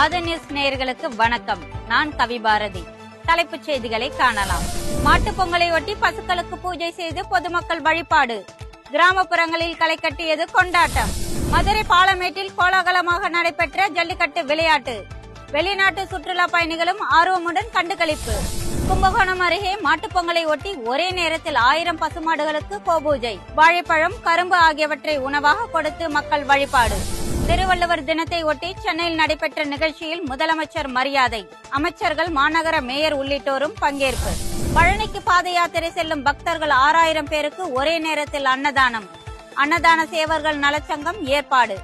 ஆதா நியூஸ் நேயர்களுக்கு வணக்கம். நான் கவி பாரதி. தலைப்புச் செய்திகளை காணலாம். மாட்டுப் பொங்கலை ஒட்டி பசுக்களுக்கு பூஜை செய்து பொதுமக்கள் வழிபாடு. கிராமப்புறங்களில் களை கட்டியது கொண்டாட்டம். மதுரை பாலமேட்டில் கோலாகலமாக நடைபெற்ற ஜல்லிக்கட்டு விளையாட்டு. வெளிநாட்டு சுற்றுலா பயணிகளும் ஆர்வமுடன் கண்டுகளிப்பு. கும்பகோணம் அருகே மாட்டுப் பொங்கலை ஒட்டி ஒரே நேரத்தில் 1000 பசுமாடுகளுக்கு கோபூஜை. வாழைப்பழம், கரும்பு ஆகியவற்றை உணவாக கொடுத்து மக்கள் வழிபாடு. திருவள்ளுவர் தினத்தை ஒட்டி சென்னையில் நடைபெற்ற நிகழ்ச்சியில் முதலமைச்சர் மரியாதை. அமைச்சர்கள், மாநகர மேயர் உள்ளிட்டோரும் பங்கேற்பு. பழனிக்கு பாத யாத்திரை செல்லும் பக்தர்கள் 6000 பேருக்கு ஒரே நேரத்தில் அன்னதானம். அன்னதான சேவர்கள் நலச்சங்கம் ஏற்பாடு.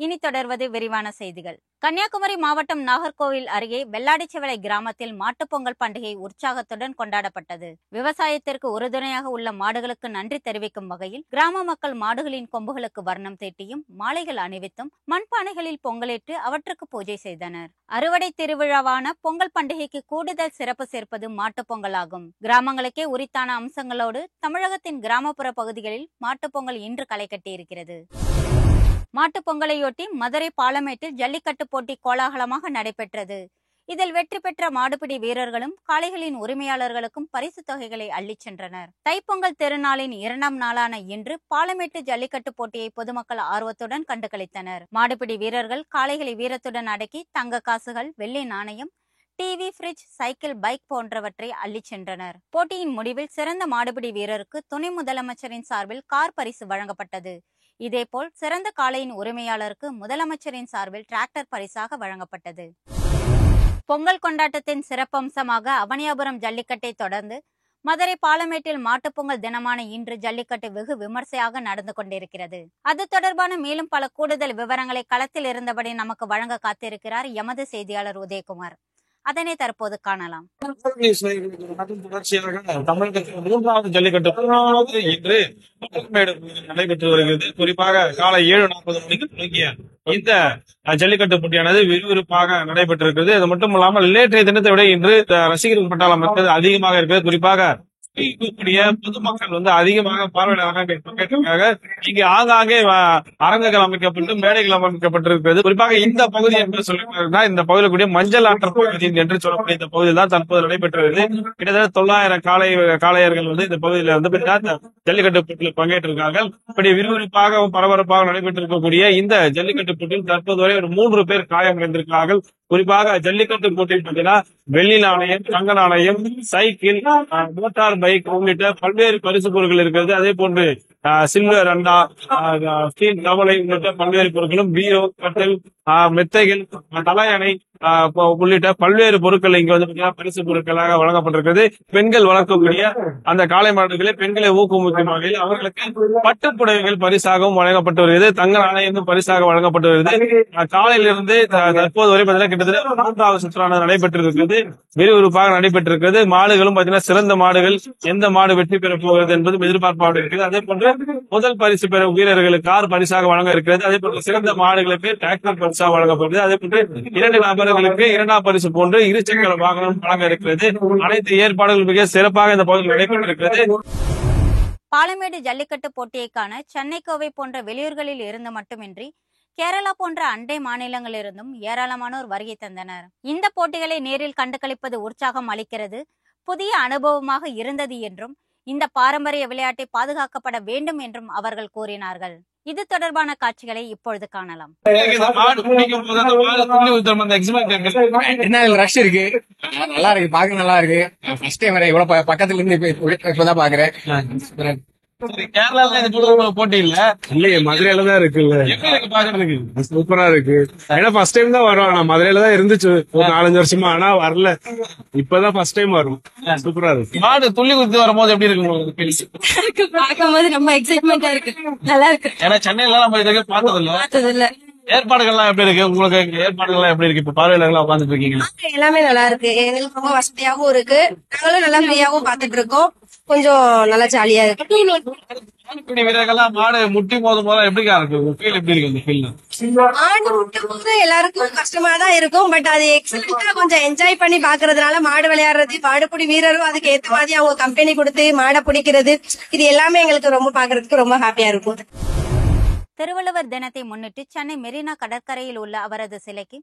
இனி தொடர்வது விரிவான செய்திகள். கன்னியாகுமரி மாவட்டம் நாகர்கோவில் அருகே வெள்ளாடிச்சவளை கிராமத்தில் மாட்டுப்பொங்கல் பண்டிகை உற்சாகத்துடன் கொண்டாடப்பட்டது. விவசாயத்திற்கு உறுதுணையாக உள்ள மாடுகளுக்கு நன்றி தெரிவிக்கும் வகையில் கிராம மக்கள் மாடுகளின் கொம்புகளுக்கு வர்ணம் தீட்டியும் மாலைகள் அணிவித்தும் மண்பானைகளில் பொங்கலிட்டு அவற்றுக்கு பூஜை செய்தனர். அறுவடை திருவிழாவான பொங்கல் பண்டிகைக்கு கூடுதல் சிறப்பு சேர்ப்பது மாட்டுப்பொங்கல் ஆகும். கிராமங்களுக்கே உரித்தான அம்சங்களோடு தமிழகத்தின் கிராமப்புற பகுதிகளில் மாட்டுப்பொங்கல் இன்று களை கட்டியிருக்கிறது. மாட்டுப் பொங்கலையொட்டி மதுரை பாலமேட்டில் ஜல்லிக்கட்டு போட்டி கோலாகலமாக நடைபெற்றது. இதில் வெற்றி பெற்ற மாடுபிடி வீரர்களும் காளைகளின் உரிமையாளர்களுக்கும் பரிசு தொகைகளை அள்ளிச் சென்றனர். தைப்பொங்கல் திருநாளின் 2ஆம் நாளான இன்று பாலமேட்டு ஜல்லிக்கட்டு போட்டியை பொதுமக்கள் ஆர்வத்துடன் கண்டுகளித்தனர். மாடுபிடி வீரர்கள் காளைகளை வீரத்துடன் அடக்கி தங்க காசுகள், வெள்ளி நாணயம், டிவி, பிரிட்ஜ், சைக்கிள், பைக் போன்றவற்றை அள்ளிச் சென்றனர். போட்டியின் முடிவில் சிறந்த மாடுபிடி வீரருக்கு துணை முதலமைச்சரின் சார்பில் கார் பரிசு வழங்கப்பட்டது. இதேபோல் சிறந்த காளையின் உரிமையாளருக்கு முதலமைச்சரின் சார்பில் டிராக்டர் பரிசாக வழங்கப்பட்டது. பொங்கல் கொண்டாட்டத்தின் சிறப்பம்சமாக அவனியாபுரம் ஜல்லிக்கட்டை தொடர்ந்து மதுரை பாலமேட்டில் மாட்டுப்பொங்கல் தினமான இன்று ஜல்லிக்கட்டு வெகு விமர்சையாக நடந்து கொண்டிருக்கிறது. அது தொடர்பான மேலும் பல கூடுதல் விவரங்களை களத்தில் இருந்தபடி நமக்கு வழங்க காத்திருக்கிறார் எமது செய்தியாளர் உதயகுமார். அதனை தற்போது காணலாம். தொடர்ச்சியாக தமிழகத்தில் 3வது ஜல்லிக்கட்டு இன்று நடைபெற்று வருகிறது. குறிப்பாக காலை 7:40 மணிக்கு தொடங்கிய இந்த ஜல்லிக்கட்டு போட்டியானது விறுவிறுப்பாக நடைபெற்றிருக்கிறது. அது மட்டும் இல்லாமல் நேற்றைய தினத்தை விட இன்று ரசிகர்கள் பட்டாளம் என்பது அதிகமாக இருக்கிறது. குறிப்பாக பொதுமக்கள் அதிகமாக பார்வையாளராக இங்கு ஆங்காங்கே அரங்குகள் அமைக்கப்பட்டு மேடைகள் அமைக்கப்பட்டிருக்கிறது. குறிப்பாக இந்த பகுதி என்று சொல்லியிருந்தா இந்த பகுதியில் கூடிய மஞ்சள் ஆற்ற பகுதி என்று சொல்லக்கூடிய இந்த பகுதியில் தான் தற்போது நடைபெற்றது. கிட்டத்தட்ட 900 காளையர்கள் இந்த பகுதியில் ஜல்லிக்கட்டு போட்டியில் பங்கேற்றிருக்கார்கள். இப்படி விறுவிறுப்பாக பரபரப்பாக நடைபெற்றிருக்கக்கூடிய இந்த ஜல்லிக்கட்டு போட்டியில் தற்போது வரை ஒரு 3 பேர் காயமடைந்திருக்கிறார்கள். குறிப்பாக ஜல்லிக்கட்டு போட்டியில் பார்த்தீங்கன்னா வெள்ளி நாணயம், தங்க நாணயம், சைக்கிள், மோட்டார் பைக் உள்ளிட்ட பல்வேறு பரிசு பொருட்கள் இருக்கிறது. அதே போன்று சில்வர் அண்டா, ஸ்டீல் கவலை உள்ளிட்ட பல்வேறு பொருட்களும், பீரோ, கட்டல், மெத்தைகள், தலையணை உள்ளிட்ட பல்வேறு பொருட்கள் இங்கு பரிசு பொருட்களாக வழங்கப்பட்டிருக்கிறது. பெண்கள் வளர்க்கக்கூடிய அந்த காளை மாடுகளை பெண்களை ஊக்குவிக்கும் வகையில் அவர்களுக்கு பட்டுப்புடவைகள் பரிசாகவும் வழங்கப்பட்டு வருகிறது. தங்க நாணயம் பரிசாக வழங்கப்பட்டு வருகிறது. காலையிலிருந்து தற்போது வரை கிட்டத்தட்ட 3வது சுற்றானது நடைபெற்றிருக்கிறது. விறுவிறுப்பாக நடைபெற்றிருக்கிறது. மாடுகளும் பார்த்தீங்கன்னா சிறந்த மாடுகள், எந்த மாடு வெற்றி பெறப் போகிறது என்பதும் எதிர்பார்ப்பாக இருக்கிறது. அதே போன்று முதல் பரிசு பெறும் வீரர்களுக்கு கார் பரிசாக வழங்க இருக்கிறது. அதே போன்று சிறந்த மாடுகளுக்கு டிராக்டர் பரிசாக வழங்கப்படுகிறது. அதே போன்று 2 நபர்களுக்கு 2ஆம் பரிசு போன்று 2 சக்கர வாகனம் வழங்க இருக்கிறது. அனைத்து ஏற்பாடுகள் மிக சிறப்பாக இந்த பகுதியில் நடைபெற்றிருக்கிறது. பாலமேடு ஜல்லிக்கட்டு போட்டியை காண சென்னை, கோவை போன்ற வெளியூர்களில் இருந்து மட்டுமின்றி கேரளா போன்ற அண்டை மாநிலங்களிலிருந்தும் ஏராளமானோர் வருகை தந்தனர். இந்த போட்டிகளை நேரில் கண்டுகளிப்பது உற்சாகம் அளிக்கிறது, புதிய அனுபவமாக இருந்தது என்றும் இந்த பாரம்பரிய விளையாட்டை பாதுகாக்கப்பட வேண்டும் என்றும் அவர்கள் கூறினார்கள். இது தொடர்பான காட்சிகளை இப்பொழுது காணலாம். ரஷ் இருக்கு, நல்லா இருக்கு, பாக்க நல்லா இருக்கு. ஃபர்ஸ்ட் டைம் இவ்வளவு பக்கத்துல இருந்து இப்பதான் பாக்குறேன். கேரளால போட்டி இல்லையே, மதுரையில தான் இருக்குல்ல. சூப்பரா இருக்கு. ஏன்னா ஃபர்ஸ்ட் டைம் தான் வரும். நான் மதுரையில தான் இருந்துச்சு ஒரு 4-5 வருஷமா, ஆனா வரல. இப்பதான் ஃபர்ஸ்ட் டைம் வரும். சூப்பரா இருக்கு. மாடு துள்ளி குத்தி வரும்போது எப்படி இருக்கு? பார்க்கும்போது ரொம்ப எக்ஸைட்மெண்டா இருக்கு, நல்லா இருக்கு. ஏன்னா சென்னையில நம்ம இதுக்கு பார்த்தது இல்ல. ஏற்பாடுகள்லாம் எப்படி இருக்கு? உங்களுக்கு ஏற்பாடுகள்லாம் எப்படி இருக்கு? இப்ப பார்வையாளர்களா உட்காந்துட்டு இருக்கீங்க. எல்லாமே நல்லா இருக்கு. எங்களுக்கு ரொம்ப வசதியாகவும் இருக்கு. நாங்களும் நல்லா ஃப்ரீயாவும் பாத்துட்டு இருக்கோம். கொஞ்சம் நல்லா ஜாலியா இருக்கு. வீரர்கள்லாம் மாடு முட்டி மோதும் போது எப்படி இருக்கு? ஃபீல் எப்படி இருக்கு? இந்த ஃபீல் மாடு முட்டும் போது எல்லாருக்கும் கஷ்டமா தான் இருக்கும். பட் அது எக்ஸலென்ட்டா கொஞ்சம் என்ஜாய் பண்ணி பாக்குறதுனால மாடு விளையாடுறது, மாடுபிடி வீரரும் அதுக்கு ஏத்த மாதிரி அவங்க கம்பெனி கொடுத்து மாடை பிடிக்கிறது, இது எல்லாமே எங்களுக்கு ரொம்ப பாக்குறதுக்கு ரொம்ப ஹாப்பியா இருக்கும். திருவள்ளுவர் தினத்தை முன்னிட்டு சென்னை மெரினா கடற்கரையில் உள்ள அவரது சிலைக்கு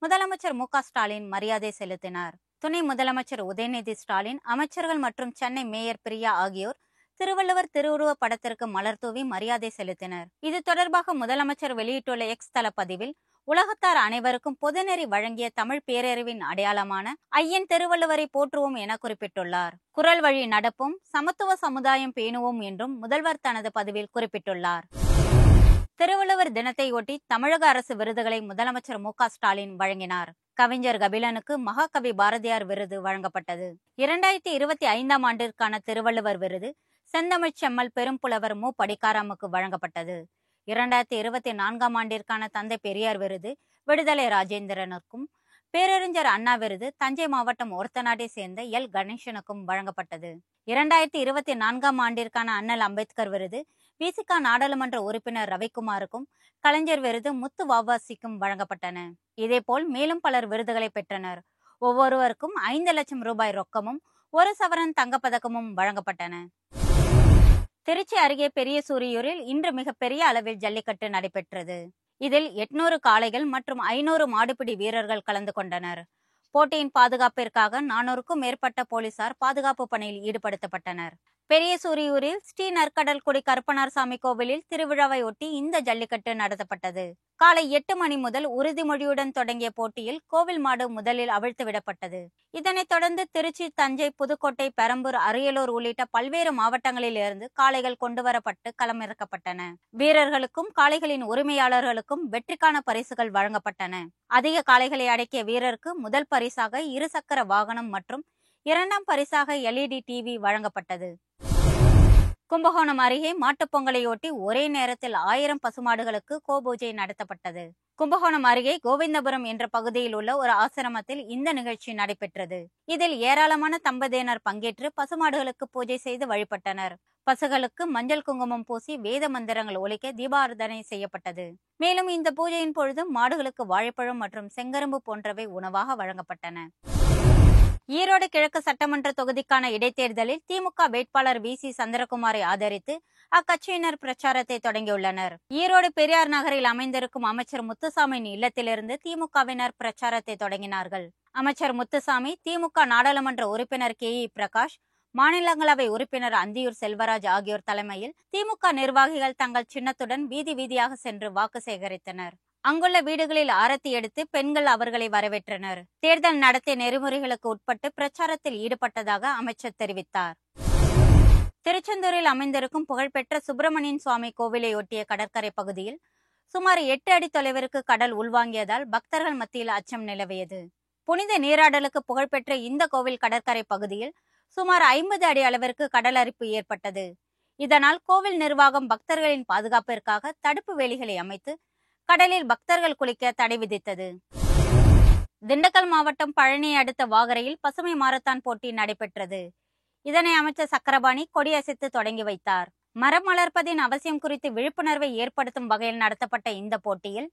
முதலமைச்சர் மு க ஸ்டாலின் மரியாதை செலுத்தினார். துணை முதலமைச்சர் உதயநிதி ஸ்டாலின், அமைச்சர்கள் மற்றும் சென்னை மேயர் பிரியா ஆகியோர் திருவள்ளுவர் திருவுருவ படத்திற்கு மலர் தூவி மரியாதை செலுத்தினர். இது தொடர்பாக முதலமைச்சர் வெளியிட்டுள்ள எக்ஸ் தள பதிவில், உலகத்தார் அனைவருக்கும் பொதுநெறி வழங்கிய தமிழ் பேரறிவின் அடையாளமான ஐயன் திருவள்ளுவரை போற்றுவோம் என குறிப்பிட்டுள்ளார். குரல் வழி நடப்போம், சமத்துவ சமுதாயம் பேணுவோம் என்றும் முதல்வர் தனது பதிவில் குறிப்பிட்டுள்ளார். திருவள்ளுவர் தினத்தை ஒட்டி தமிழக அரசு விருதுகளை முதலமைச்சர் மு க ஸ்டாலின் வழங்கினார். கவிஞர் கபிலனுக்கு மகாகவி பாரதியார் விருது வழங்கப்பட்டது. 2025ஆம் ஆண்டிற்கான திருவள்ளுவர் விருது செந்தமிழ் செம்மல் பெரும்புலவர் மு படிக்காராமுக்கு வழங்கப்பட்டது. 2024ஆம் ஆண்டிற்கான தந்தை பெரியார் விருது விடுதலை ராஜேந்திரனுக்கும், பேரறிஞர் அண்ணா விருது தஞ்சை மாவட்டம் ஒரத்தநாட்டை சேர்ந்த எல் கணேசனுக்கும் வழங்கப்பட்டது. 2024ஆம் ஆண்டிற்கான அண்ணல் அம்பேத்கர் விருது விசிக நாடாளுமன்ற உறுப்பினர் ரவிக்குமாருக்கும், கலைஞர் விருது முத்து வாவாசிக்கும் வழங்கப்பட்டன. இதேபோல் மேலும் பலர் விருதுகளை பெற்றனர். ஒவ்வொருவருக்கும் 5 லட்சம் ரூபாய் ரொக்கமும் 1 சவரன் தங்கப்பதக்கமும் வழங்கப்பட்டன. திருச்சி அருகே பெரிய சூரியூரில் இன்று மிகப்பெரிய அளவில் ஜல்லிக்கட்டு நடைபெற்றது. இதில் 800 காளைகள் மற்றும் 500 மாடுபிடி வீரர்கள் கலந்து கொண்டனர். போட்டியின் பாதுகாப்பிற்காக 400க்கும் மேற்பட்ட போலீசார் பாதுகாப்பு பணியில் ஈடுபடுத்தப்பட்டனர். பெரிய சூரியூரில் ஸ்ரீ நற்கடல்குடி கருப்பனார்சாமி கோவிலில் திருவிழாவை ஒட்டி இந்த ஜல்லிக்கட்டு நடத்தப்பட்டது. காலை 8 மணி முதல் உறுதிமொழியுடன் தொடங்கிய போட்டியில் கோவில் மாடு முதலில் அவிழ்த்து விடப்பட்டது. இதனைத் தொடர்ந்து திருச்சி, தஞ்சை, புதுக்கோட்டை, பெரம்பூர், அரியலூர் உள்ளிட்ட பல்வேறு மாவட்டங்களில் இருந்து காளைகள் கொண்டுவரப்பட்டு களமிறக்கப்பட்டன. வீரர்களுக்கும் காளைகளின் உரிமையாளர்களுக்கும் வெற்றிக்கான பரிசுகள் வழங்கப்பட்டன. அதிக காளைகளை அடக்கிய வீரருக்கு முதல் பரிசாக 2 சக்கர வாகனம் மற்றும் 2ஆம் பரிசாக LED டிவி வழங்கப்பட்டது. கும்பகோணம் அருகே மாட்டுப்பொங்கலையொட்டி ஒரே நேரத்தில் 1000 பசுமாடுகளுக்கு கோபூஜை நடத்தப்பட்டது. கும்பகோணம் அருகே கோவிந்தபுரம் என்ற பகுதியில் உள்ள ஒரு ஆசிரமத்தில் இந்த நிகழ்ச்சி நடைபெற்றது. இதில் ஏராளமான தம்பதியினர் பங்கேற்று பசுமாடுகளுக்கு பூஜை செய்து வழிபட்டனர். பசுகளுக்கு மஞ்சள் குங்குமம் பூசி வேத மந்திரங்கள் ஒலிக்க தீபாராதனை செய்யப்பட்டது. மேலும் இந்த பூஜையின் பொழுது மாடுகளுக்கு வாழைப்பழம் மற்றும் செங்கரும்பு போன்றவை உணவாக வழங்கப்பட்டன. ஈரோடு கிழக்கு சட்டமன்ற தொகுதிக்கான இடைத்தேர்தலில் திமுக வேட்பாளர் VC சந்திரகுமாரை ஆதரித்து அக்கட்சியினர் பிரச்சாரத்தை தொடங்கியுள்ளனர். ஈரோடு பெரியார் நகரில் அமைந்திருக்கும் அமைச்சர் முத்துசாமியின் இல்லத்திலிருந்து திமுகவினர் பிரச்சாரத்தை தொடங்கினார்கள். அமைச்சர் முத்துசாமி, திமுக நாடாளுமன்ற உறுப்பினர் KE பிரகாஷ், மாநிலங்களவை உறுப்பினர் அந்தியூர் செல்வராஜ் ஆகியோர் தலைமையில் திமுக நிர்வாகிகள் தங்கள் சின்னத்துடன் வீதி வீதியாக சென்று வாக்கு சேகரித்தனர். அங்குள்ள வீடுகளில் ஆரத்தி எடுத்து பெண்கள் அவர்களை வரவேற்றனர். தேர்தல் நடத்தை நெறிமுறைகளுக்கு உட்பட்டு பிரச்சாரத்தில் ஈடுபட்டதாக அமைச்சர் தெரிவித்தார். திருச்செந்தூரில் அமைந்திருக்கும் புகழ்பெற்ற சுப்பிரமணியன் சுவாமி கோவிலை ஒட்டிய கடற்கரை பகுதியில் சுமார் 8 அடி தொலைவிற்கு கடல் உள்வாங்கியதால் பக்தர்கள் மத்தியில் அச்சம் நிலவியது. புனித நீராடலுக்கு புகழ்பெற்ற இந்த கோவில் கடற்கரை பகுதியில் சுமார் 50 அடி அளவிற்கு கடல் அரிப்பு ஏற்பட்டது. இதனால் கோவில் நிர்வாகம் பக்தர்களின் பாதுகாப்பிற்காக தடுப்பு வேலிகளை அமைத்து கடலில் பக்தர்கள் குளிக்க தடை விதித்தது. திண்டுக்கல் மாவட்டம் பழனியை அடுத்த வாகரையில் பசுமை மாரத்தான் போட்டி நடைபெற்றது. இதனை அமைச்சர் சக்கரபாணி கொடியசைத்து தொடங்கி வைத்தார். மரம் வளர்ப்பதின் அவசியம் குறித்து விழிப்புணர்வை ஏற்படுத்தும் வகையில் நடத்தப்பட்ட இந்த போட்டியில்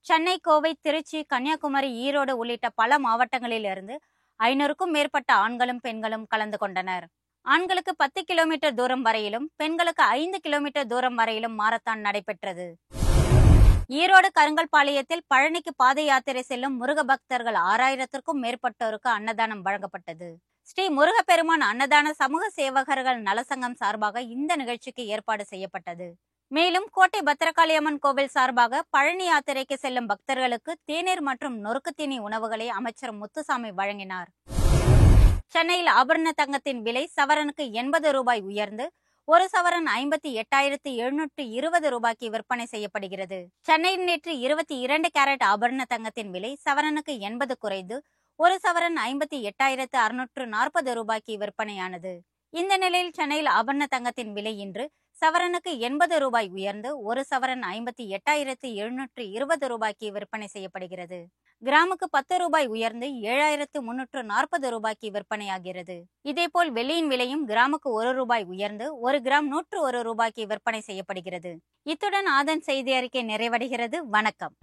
சென்னை, கோவை, திருச்சி, கன்னியாகுமரி, ஈரோடு உள்ளிட்ட பல மாவட்டங்களில் இருந்து 500க்கும் மேற்பட்ட ஆண்களும் பெண்களும் கலந்து கொண்டனர். ஆண்களுக்கு 10 கிலோமீட்டர் தூரம் வரையிலும், பெண்களுக்கு 5 கிலோமீட்டர் தூரம் வரையிலும் மாரத்தான் நடைபெற்றது. ஈரோடு கருங்கல்பாளையத்தில் பழனிக்கு பாத யாத்திரை செல்லும் முருக பக்தர்கள் 6000த்திற்கும் மேற்பட்டோருக்கு அன்னதானம் வழங்கப்பட்டது. ஸ்ரீ முருகப்பெருமான் அன்னதான சமூக சேவகர்கள் நலசங்கம் சார்பாக இந்த நிகழ்ச்சிக்கு ஏற்பாடு செய்யப்பட்டது. மேலும் கோட்டை பத்திரகாளியம்மன் கோவில் சார்பாக பழனி யாத்திரைக்கு செல்லும் பக்தர்களுக்கு தேநீர் மற்றும் நொறுக்கு தீனி உணவுகளை அமைச்சர் முத்துசாமி வழங்கினார். சென்னையில் ஆபரண தங்கத்தின் விலை சவரனுக்கு 80 ரூபாய் உயர்ந்து 1 சவரன் 58,720 ரூபாய்க்கு விற்பனை செய்யப்படுகிறது. சென்னையில் நேற்று 22 கேரட் ஆபரண தங்கத்தின் விலை சவரனுக்கு 80 குறைந்து 1 சவரன் 58,640 ரூபாய்க்கு விற்பனையானது. இந்த நிலையில் சென்னையில் ஆபரண தங்கத்தின் விலை இன்று சவரனுக்கு 80 ரூபாய் உயர்ந்து 1 சவரன் 58,720 ரூபாய்க்கு விற்பனை செய்யப்படுகிறது. கிராமுக்கு 10 ரூபாய் உயர்ந்து 7,340 ரூபாய்க்கு விற்பனையாகிறது. இதேபோல் வெள்ளியின் விலையும் கிராமுக்கு 1 ரூபாய் உயர்ந்து 1 கிராம் 101 ரூபாய்க்கு விற்பனை செய்யப்படுகிறது. இத்துடன் ஆதன் செய்தி அறிக்கை நிறைவடைகிறது. வணக்கம்.